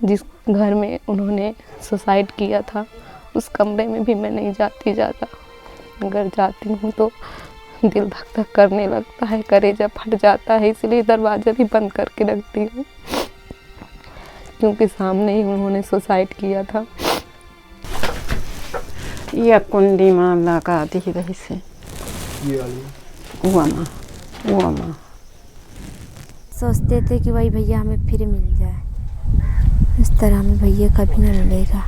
जिस घर में उन्होंने सुसाइड किया था उस कमरे में भी मैं नहीं जाती ज़्यादा। अगर जाती हूँ तो दिल धक धक करने लगता है, कलेजा फट जाता है, इसलिए दरवाज़ा भी बंद करके रखती हूँ, क्योंकि सामने ही उन्होंने सुसाइड किया था। ये कुंडी माँ लगा दी रही से हुआ माँ सोचते थे कि वही भैया हमें फिर मिल जाए, इस तरह में भैया कभी ना मिलेगा।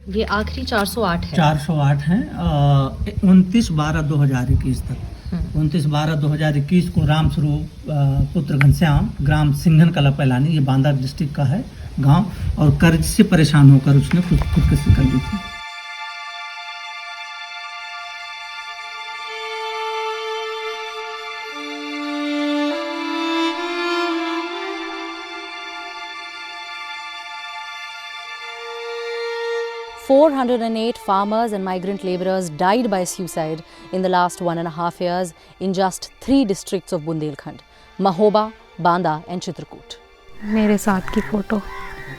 ये आखिरी 408 है। 408 है 29/12/2021 तक। 29/12/2021 को राम स्वरूप पुत्र घनश्याम ग्राम सिंघन कला पैलानी, ये बांदा डिस्ट्रिक्ट का है गांव, और कर्ज से परेशान होकर उसने खुदकुशी कर ली थी। $408 farmers and migrant labourers died by suicide in the last 1.5 years in just 3 districts of Bundelkhand: Mahoba, Banda and Chitrakoot. मेरे साथ की फ़ोटो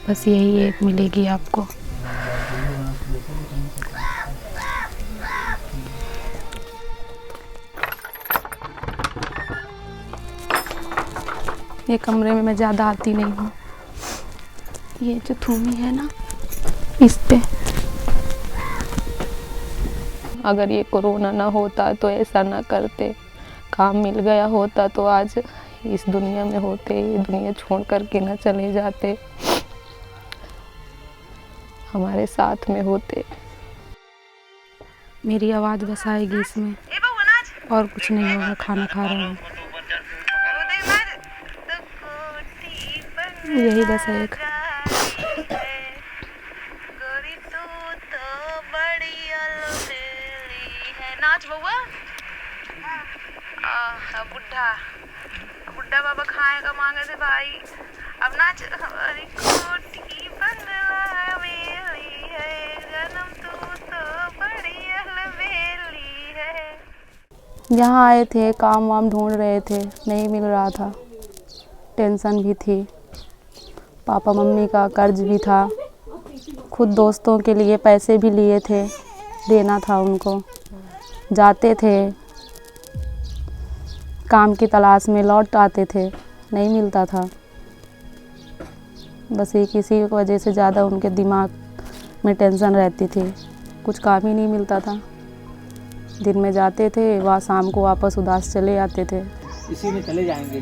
बस यही एक मिलेगी आपको। ये कमरे में मैं ज़्यादा आती नहीं हूँ। ये जो थूमी है ना, इस पे अगर ये कोरोना ना होता तो ऐसा ना करते, काम मिल गया होता तो आज इस दुनिया में होते, ये दुनिया छोड़ कर के ना चले जाते, हमारे साथ में होते। मेरी आवाज़ बस आएगी इसमें, और कुछ नहीं होगा। खाना खा रहे हैं, यही बस है एक। नाच बउआ, बुढ़ा बुढ़ा बाबा खाएगा मांगे थे भाई, अब नाच। हमारी कोठी बंगला वेली है, जन्म तू तो बड़ी अलबेली है। यहाँ आए थे, काम वाम ढूंढ रहे थे, नहीं मिल रहा था, टेंशन भी थी, पापा मम्मी का कर्ज भी था, खुद दोस्तों के लिए पैसे भी लिए थे, देना था उनको। जाते थे काम की तलाश में, लौट आते थे, नहीं मिलता था। बस एक इसी वजह से ज़्यादा उनके दिमाग में टेंशन रहती थी, कुछ काम ही नहीं मिलता था। दिन में जाते थे, वहाँ शाम को वापस उदास चले आते थे। इसी में चले जाएंगे,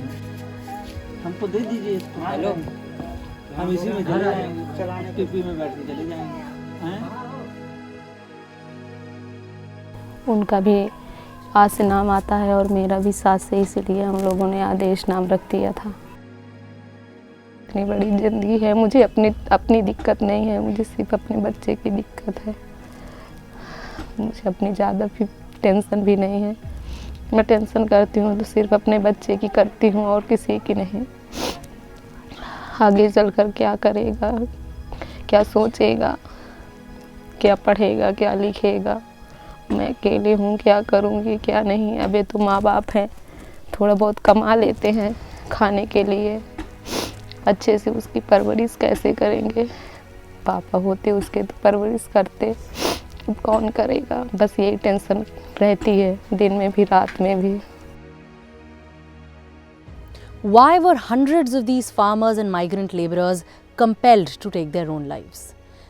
हमको दे दीजिए। हेलो, हम इसी में चले जाएंगे, टीपी में बैठ के चले जाएंगे। उनका भी आज से नाम आता है और मेरा भी साथ से, इसलिए हम लोगों ने आदेश नाम रख दिया था। इतनी बड़ी ज़िंदगी है, मुझे अपनी दिक्कत नहीं है, मुझे सिर्फ अपने बच्चे की दिक्कत है। मुझे अपनी ज़्यादा भी टेंशन भी नहीं है। मैं टेंशन करती हूँ तो सिर्फ अपने बच्चे की करती हूँ और किसी की नहीं। आगे चलकर क्या करेगा, क्या सोचेगा, क्या पढ़ेगा, क्या लिखेगा, मैं अकेले हूँ, क्या करूँगी क्या नहीं। अबे तो माँ बाप हैं, थोड़ा बहुत कमा लेते हैं खाने के लिए, अच्छे से उसकी परवरिश कैसे करेंगे। पापा होते उसके तो परवरिश करते, अब कौन करेगा। बस यही टेंशन रहती है, दिन में भी रात में भी। Why were hundreds of these farmers and migrant labourers compelled to take their own lives?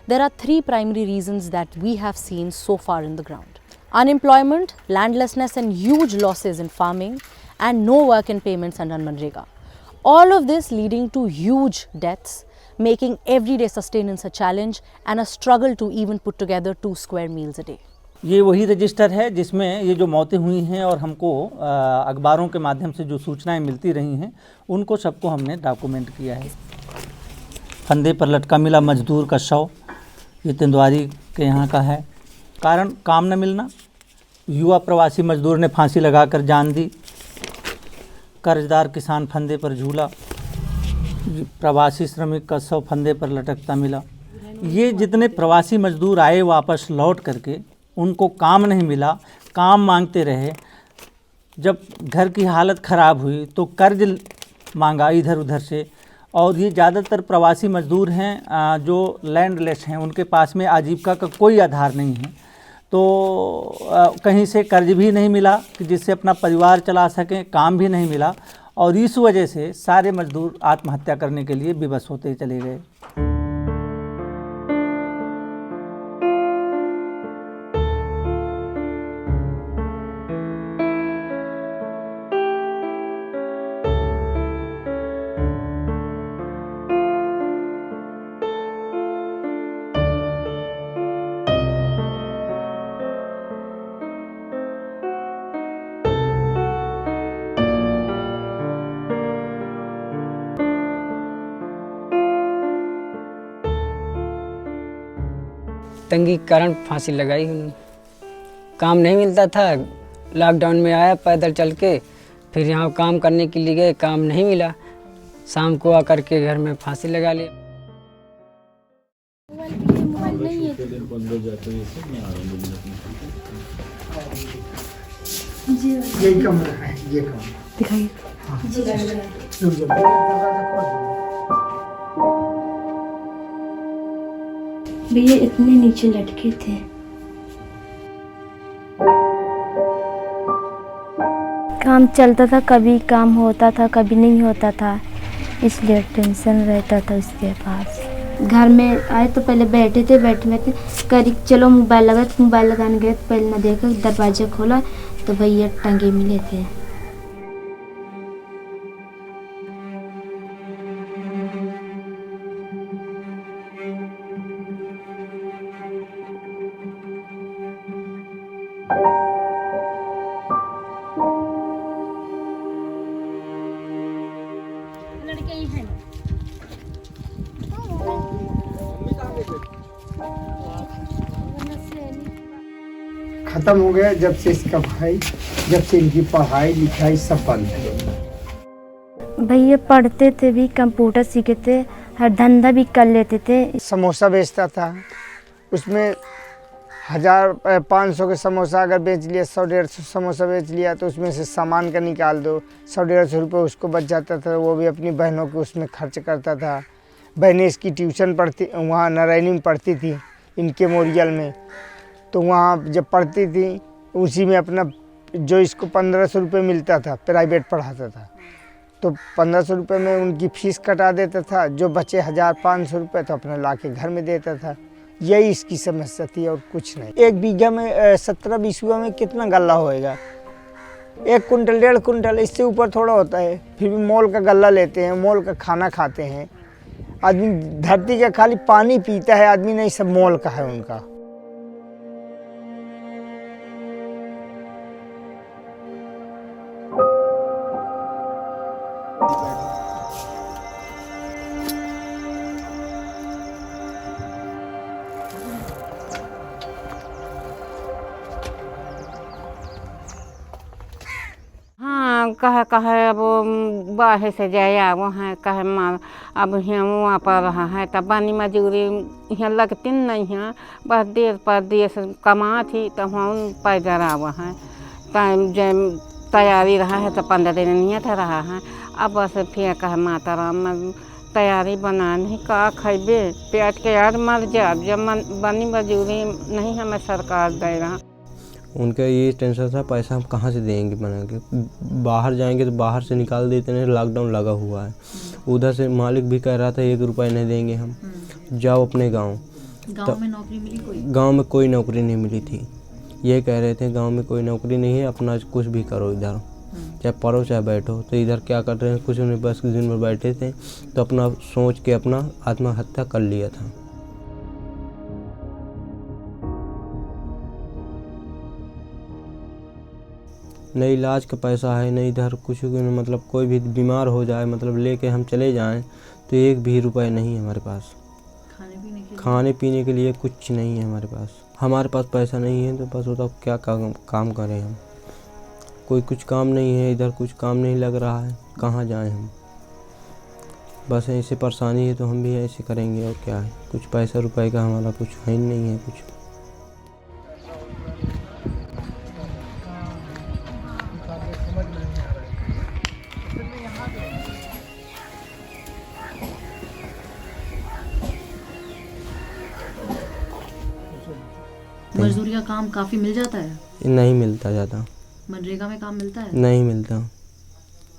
There are 3 primary reasons that we have seen so far in the ground: unemployment, landlessness and huge losses in farming, and no work and payments under Manrega. All of this leading to huge deaths, making everyday sustenance a challenge and a struggle to even put together 2 square meals a day. ये वही register है जिसमें ये जो मौतें हुई हैं और हमको अखबारों के माध्यम से जो सूचनाएं मिलती रही हैं, उनको सबको हमने डॉक्यूमेंट किया है। फंदे पर लटका मिला मजदूर का शव, ये तेंदुआरी के यहाँ का है। कारण काम न मिलना, युवा प्रवासी मजदूर ने फांसी लगाकर जान दी। कर्जदार किसान फंदे पर झूला, प्रवासी श्रमिक का शव फंदे पर लटकता मिला। ये जितने प्रवासी मजदूर आए वापस लौट करके, उनको काम नहीं मिला, काम मांगते रहे। जब घर की हालत ख़राब हुई तो कर्ज मांगा इधर उधर से, और ये ज़्यादातर प्रवासी मजदूर हैं जो लैंडलेस हैं, उनके पास में आजीविका का कोई आधार नहीं है। तो कहीं से कर्ज भी नहीं मिला कि जिससे अपना परिवार चला सकें, काम भी नहीं मिला, और इस वजह से सारे मजदूर आत्महत्या करने के लिए विवश होते चले गए। तंगी के कारण फांसी लगाई उन्होंने। काम नहीं मिलता था, लॉकडाउन में आया पैदल चल के, फिर यहाँ काम करने के लिए गए, काम नहीं मिला, शाम को आकर के घर में फांसी लगा लिया। यही कमरा है, ये कमरा दिखाइए। भैया इतने नीचे लटके थे। काम चलता था, कभी काम होता था, कभी नहीं होता था, इसलिए टेंशन रहता था उसके पास। घर में आए तो पहले बैठे थे करीब चलो मोबाइल लगा, तो मोबाइल लगाने गए तो पहले ना देखा, दरवाजा खोला तो भैया टंगे मिले थे। खत्म हो गया जब से इसका भाई, जब से इनकी पढ़ाई लिखाई सब बंद है। भैया पढ़ते थे भी, कंप्यूटर सीखे थे, हर धंधा भी कर लेते थे। समोसा बेचता था, उसमें 1000-500 के समोसा अगर बेच लिया, 100-150 समोसा बेच लिया तो उसमें से सामान का निकाल दो, 100-150 रुपये उसको बच जाता था। वो भी अपनी बहनों को उसमें खर्च करता था। बहनें इसकी ट्यूशन पढ़ती, वहाँ नारायणी में पढ़ती थी, इनके मोरियल में, तो वहाँ जब पढ़ती थी उसी में अपना जो इसको 1500 रुपये मिलता था, प्राइवेट पढ़ाता था, तो 1500 रुपये में उनकी फ़ीस कटा देता था। जो बचे 1500 रुपये तो अपना ला के घर में देता था। यही इसकी समस्या थी और कुछ नहीं। 1 बीघा में 17-20 हुआ में कितना गल्ला होएगा? 1 कुंटल 1.5 कुंटल, इससे ऊपर थोड़ा होता है। फिर भी मोल का गल्ला लेते हैं, मोल का खाना खाते हैं। आदमी धरती का खाली पानी पीता है, आदमी नहीं, सब मोल का है उनका। कहे अब बाहर से जाया वहाँ कहे माँ अब यहाँ वहाँ पर रहा है, तब बानी मजूरी यहाँ लगती नहीं है, बस देश परदेश कमा थी तो वहाँ पैदा रहा है। टाइम जब तैयारी रहा है तो 15 दिन नहीं था रहा है। अब बस फिर कहे माता राम तैयारी बना नहीं, का खेबे पेट के यार मर जाब, जब बानी मजूरी नहीं हमें सरकार दे रहा। उनका ये टेंशन था पैसा हम कहाँ से देंगे बना के, बाहर जाएंगे तो बाहर से निकाल देते हैं, लॉकडाउन लगा हुआ है। उधर से मालिक भी कह रहा था 1 रुपया नहीं देंगे हम, जाओ अपने गांव। गांव में नौकरी मिली कोई? गांव में कोई नौकरी नहीं मिली थी। ये कह रहे थे गांव में कोई नौकरी नहीं है, अपना कुछ भी करो इधर, चाहे पढ़ो चाहे बैठो। तो इधर क्या कर रहे हैं, कुछ नहीं, बस दिन भर बैठे थे तो अपना सोच के अपना आत्महत्या कर लिया था। नहीं इलाज का पैसा है, नहीं इधर कुछ, मतलब कोई भी बीमार हो जाए, मतलब लेके हम चले जाएं तो 1 भी रुपये नहीं है हमारे पास। खाने पीने के लिए कुछ नहीं है हमारे पास। हमारे पास पैसा नहीं है तो बस बताओ क्या काम करें हम। कोई कुछ काम नहीं है, इधर कुछ काम नहीं लग रहा है, कहाँ जाएं हम। बस ऐसे परेशानी है तो हम भी ऐसे करेंगे और क्या है। कुछ पैसा रुपए का हमारा कुछ है नहीं है कुछ। मजदूरी का काम काफ़ी मिल जाता है? नहीं मिलता ज़्यादा। मनरेगा में काम मिलता है? नहीं मिलता।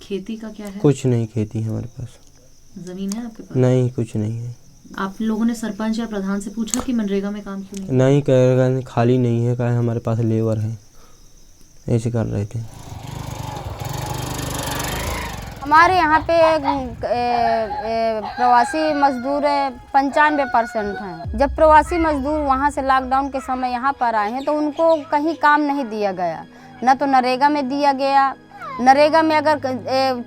खेती का क्या है? कुछ नहीं खेती है हमारे पास। ज़मीन है आपके पास? नहीं, कुछ नहीं है। आप लोगों ने सरपंच या प्रधान से पूछा कि मनरेगा में काम क्यों नहीं? नहीं, कह रहे खाली नहीं है, कहा हमारे पास लेबर है, ऐसे कर रहे थे। हमारे यहाँ पे प्रवासी मजदूर 95% हैं। जब प्रवासी मजदूर वहाँ से लॉकडाउन के समय यहाँ पर आए हैं तो उनको कहीं काम नहीं दिया गया, न तो नरेगा में दिया गया। नरेगा में अगर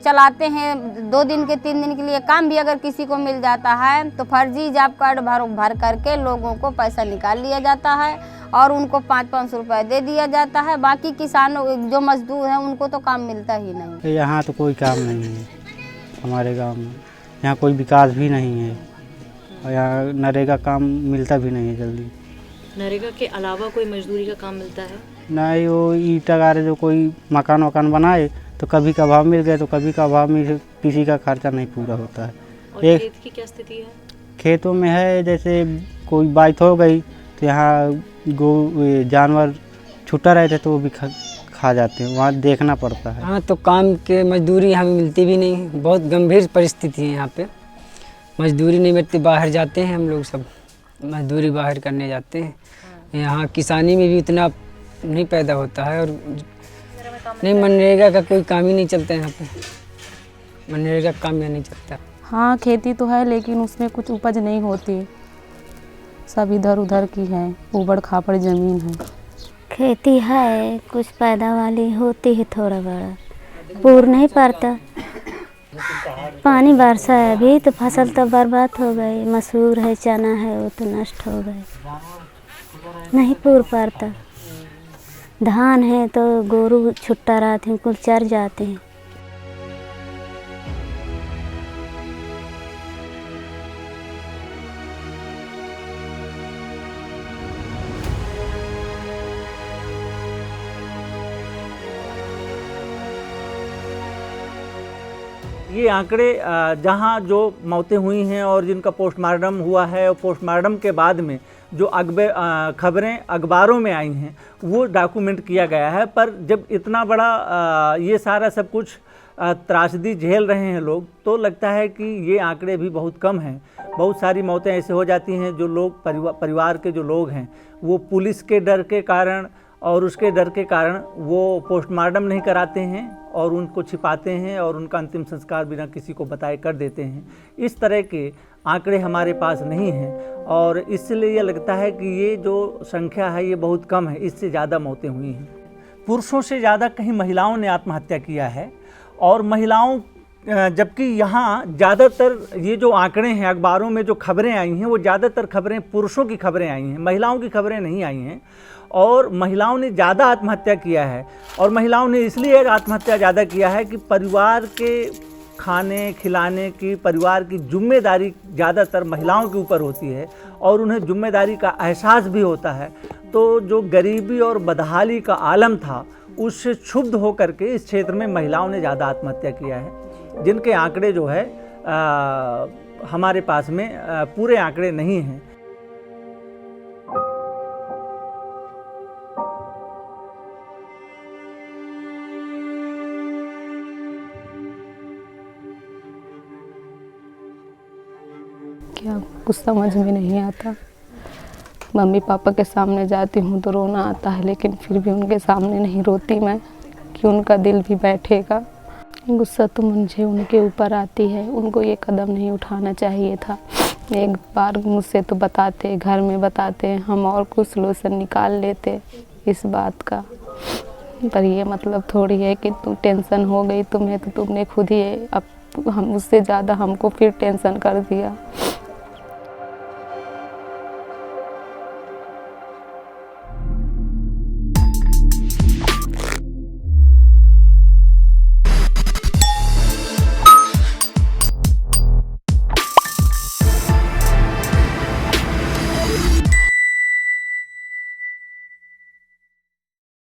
चलाते हैं 2 दिन के 3 दिन के लिए काम भी अगर किसी को मिल जाता है तो फर्जी जॉब कार्ड भर करके लोगों को पैसा निकाल लिया जाता है और उनको 500-500 रुपये दे दिया जाता है। बाकी किसानों जो मजदूर हैं उनको तो काम मिलता ही नहीं। यहाँ तो कोई काम नहीं है हमारे गांव में, यहाँ कोई विकास भी नहीं है और यहाँ नरेगा काम मिलता भी नहीं है जल्दी। नरेगा के अलावा कोई मजदूरी का काम मिलता है? नहीं, वो ईंटा गारे जो कोई मकान वकान बनाए तो कभी का भाव मिल गए तो कभी का भाव में किसी का खर्चा नहीं पूरा होता है। और खेत की क्या स्थिति है? खेतों में है जैसे कोई बात हो गई तो यहाँ जानवर छुट्टा रहते तो वो भी खा जाते हैं, वहाँ देखना पड़ता है। हाँ, तो काम के मजदूरी हमें मिलती भी नहीं, बहुत गंभीर परिस्थिति है यहाँ पे। मजदूरी नहीं मिलती, बाहर जाते हैं हम लोग सब मजदूरी बाहर करने जाते हैं। यहाँ किसानी में भी उतना नहीं पैदा होता है और नहीं मनरेगा का कोई काम ही नहीं चलता है यहाँ पे, मनरेगा का काम यहाँ नहीं चलता। हाँ, खेती तो है लेकिन उसमें कुछ उपज नहीं होती, सब इधर उधर की है, ऊबड़ खाबड़ ज़मीन है। खेती है, कुछ पैदावारी होती है थोड़ा बड़ा, पूर नहीं पड़ता। पानी बरसा है अभी तो फसल तो बर्बाद हो गई। मसूर है, चना है, वो तो नष्ट हो गए, नहीं पूर पड़ता। धान है तो गोरू छुट्टा रहते हैं, कुल चर जाते हैं। ये आंकड़े जहाँ जो मौतें हुई हैं और जिनका पोस्टमार्टम हुआ है और पोस्टमार्टम के बाद में जो खबरें अखबारों में आई हैं वो डॉक्यूमेंट किया गया है। पर जब इतना बड़ा ये सारा सब कुछ त्रासदी झेल रहे हैं लोग तो लगता है कि ये आंकड़े भी बहुत कम हैं। बहुत सारी मौतें ऐसे हो जाती हैं जो लोग परिवार के जो लोग हैं वो पुलिस के डर के कारण और उसके डर के कारण वो पोस्टमार्टम नहीं कराते हैं और उनको छिपाते हैं और उनका अंतिम संस्कार बिना किसी को बताए कर देते हैं। इस तरह के आंकड़े हमारे पास नहीं हैं और इसलिए ये लगता है कि ये जो संख्या है ये बहुत कम है, इससे ज़्यादा मौतें हुई हैं। पुरुषों से ज़्यादा कहीं महिलाओं ने आत्महत्या किया है और महिलाओं, जबकि यहाँ ज़्यादातर ये जो आंकड़े हैं अखबारों में जो खबरें आई हैं वो ज़्यादातर खबरें पुरुषों की खबरें आई हैं, महिलाओं की खबरें नहीं आई हैं। और महिलाओं ने ज़्यादा आत्महत्या किया है और महिलाओं ने इसलिए आत्महत्या ज़्यादा किया है कि परिवार के खाने खिलाने की, परिवार की जिम्मेदारी ज़्यादातर महिलाओं के ऊपर होती है और उन्हें जिम्मेदारी का एहसास भी होता है। तो जो गरीबी और बदहाली का आलम था उससे क्षुब्ध होकर के इस क्षेत्र में महिलाओं ने ज़्यादा आत्महत्या किया है, जिनके आंकड़े जो है हमारे पास में पूरे आंकड़े नहीं हैं। क्या कुछ समझ में नहीं आता। मम्मी पापा के सामने जाती हूँ तो रोना आता है, लेकिन फिर भी उनके सामने नहीं रोती मैं कि उनका दिल भी बैठेगा। गुस्सा तो मुझे उनके ऊपर आती है, उनको ये कदम नहीं उठाना चाहिए था। एक बार मुझसे तो बताते, घर में बताते, हम और कुछ सोल्यूशन निकाल लेते इस बात का। पर ये मतलब थोड़ी है कि तुम टेंशन हो गई तुम्हें तो तुमने खुद ही अब हम उससे ज़्यादा हमको फिर टेंशन कर दिया।